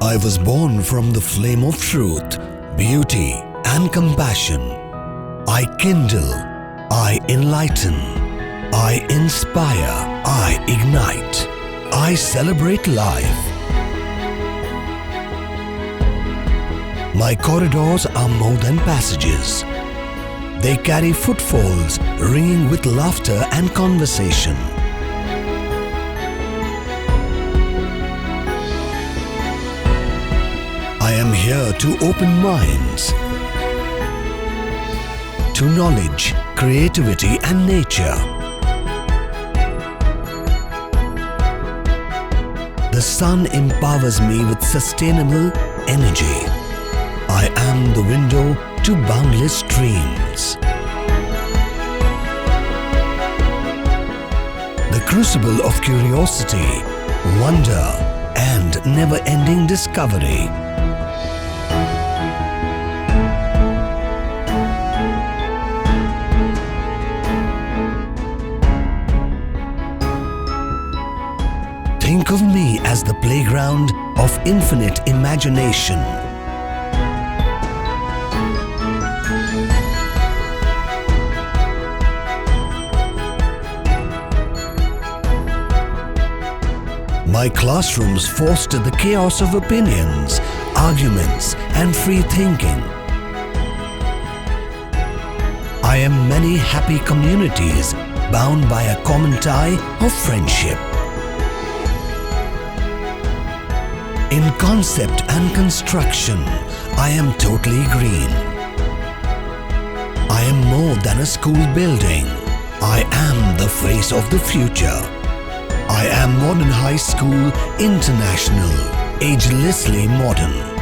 I was born from the flame of truth, beauty and compassion. I kindle, I enlighten, I inspire, I ignite, I celebrate life. My corridors are more than passages. They carry footfalls ringing with laughter and conversation. I am here to open minds to knowledge, creativity and nature. The sun empowers me with sustainable energy. I am the window to boundless dreams. The crucible of curiosity, wonder and never-ending discovery. Think of me as the playground of infinite imagination. My classrooms foster the chaos of opinions, arguments, and free thinking. I am many happy communities bound by a common tie of friendship. In concept and construction, I am totally green. I am more than a school building. I am the face of the future. I am Modern High School International, agelessly modern.